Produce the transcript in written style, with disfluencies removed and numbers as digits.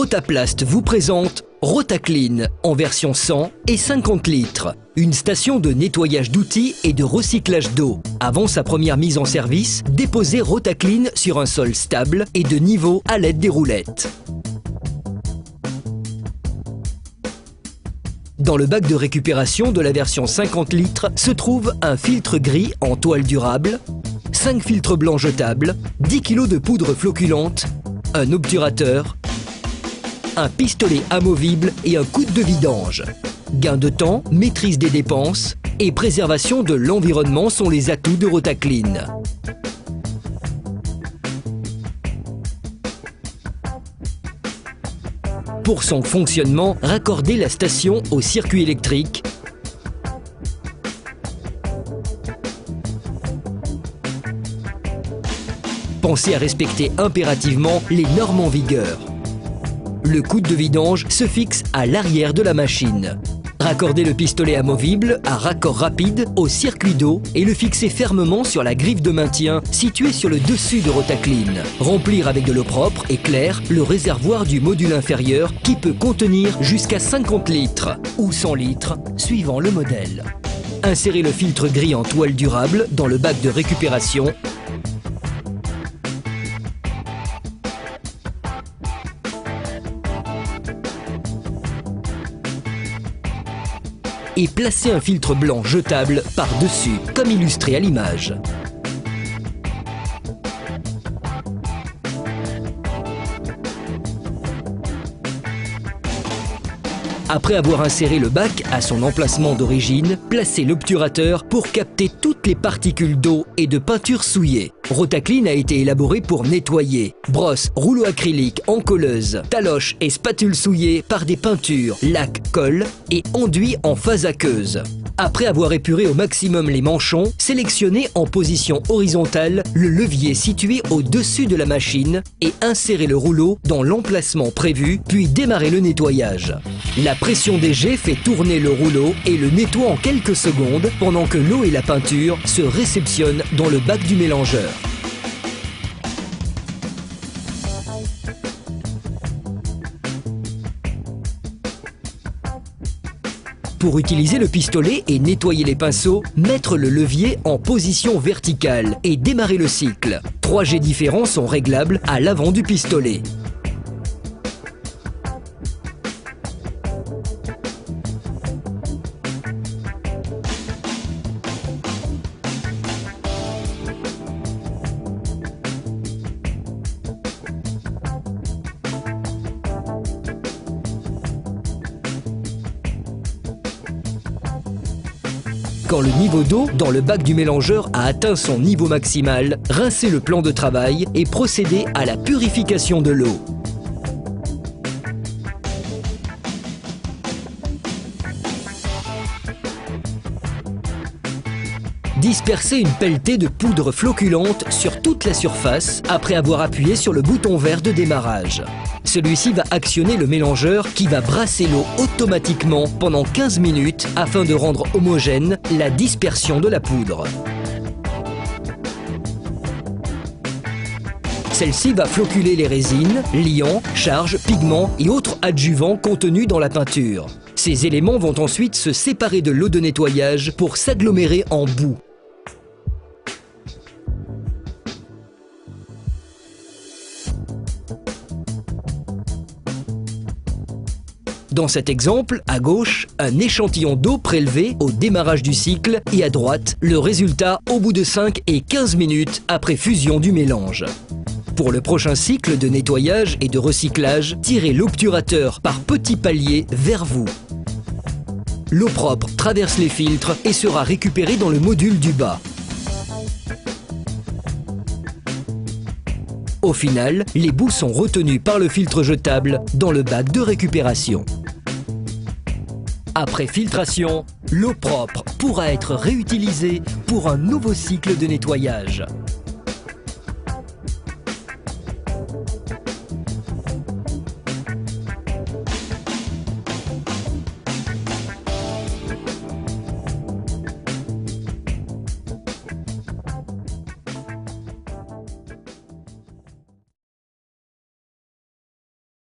Rotaplast vous présente Rotaclean en version 100 et 50 litres. Une station de nettoyage d'outils et de recyclage d'eau. Avant sa première mise en service, déposez Rotaclean sur un sol stable et de niveau à l'aide des roulettes. Dans le bac de récupération de la version 50 litres se trouve un filtre gris en toile durable, 5 filtres blancs jetables, 10 kg de poudre floculante, un obturateur, un pistolet amovible et un coude de vidange. Gain de temps, maîtrise des dépenses et préservation de l'environnement sont les atouts de Rotaclean. Pour son fonctionnement, raccordez la station au circuit électrique. Pensez à respecter impérativement les normes en vigueur. Le coude de vidange se fixe à l'arrière de la machine. Raccordez le pistolet amovible à raccord rapide au circuit d'eau et le fixez fermement sur la griffe de maintien située sur le dessus de Rotaclean. Remplir avec de l'eau propre et claire le réservoir du module inférieur qui peut contenir jusqu'à 50 litres ou 100 litres suivant le modèle. Insérez le filtre gris en toile durable dans le bac de récupération. Et placez un filtre blanc jetable par-dessus, comme illustré à l'image. Après avoir inséré le bac à son emplacement d'origine, placez l'obturateur pour capter toutes les particules d'eau et de peinture souillées. Rotaclean a été élaboré pour nettoyer. Brosse, rouleau acrylique, encolleuse, taloche et spatule souillées par des peintures, lac, colle et enduit en phase aqueuse. Après avoir épuré au maximum les manchons, sélectionnez en position horizontale le levier situé au-dessus de la machine et insérez le rouleau dans l'emplacement prévu, puis démarrez le nettoyage. La pression des jets fait tourner le rouleau et le nettoie en quelques secondes pendant que l'eau et la peinture se réceptionnent dans le bac du mélangeur. Pour utiliser le pistolet et nettoyer les pinceaux, mettre le levier en position verticale et démarrer le cycle. 3 jets différents sont réglables à l'avant du pistolet. Quand le niveau d'eau dans le bac du mélangeur a atteint son niveau maximal, rincez le plan de travail et procédez à la purification de l'eau. Dispersez une pelletée de poudre floculante sur toute la surface après avoir appuyé sur le bouton vert de démarrage. Celui-ci va actionner le mélangeur qui va brasser l'eau automatiquement pendant 15 minutes afin de rendre homogène la dispersion de la poudre. Celle-ci va floculer les résines, liants, charges, pigments et autres adjuvants contenus dans la peinture. Ces éléments vont ensuite se séparer de l'eau de nettoyage pour s'agglomérer en boue. Dans cet exemple, à gauche, un échantillon d'eau prélevé au démarrage du cycle et à droite, le résultat au bout de 5 et 15 minutes après fusion du mélange. Pour le prochain cycle de nettoyage et de recyclage, tirez l'obturateur par petits paliers vers vous. L'eau propre traverse les filtres et sera récupérée dans le module du bas. Au final, les boues sont retenues par le filtre jetable dans le bac de récupération. Après filtration, l'eau propre pourra être réutilisée pour un nouveau cycle de nettoyage.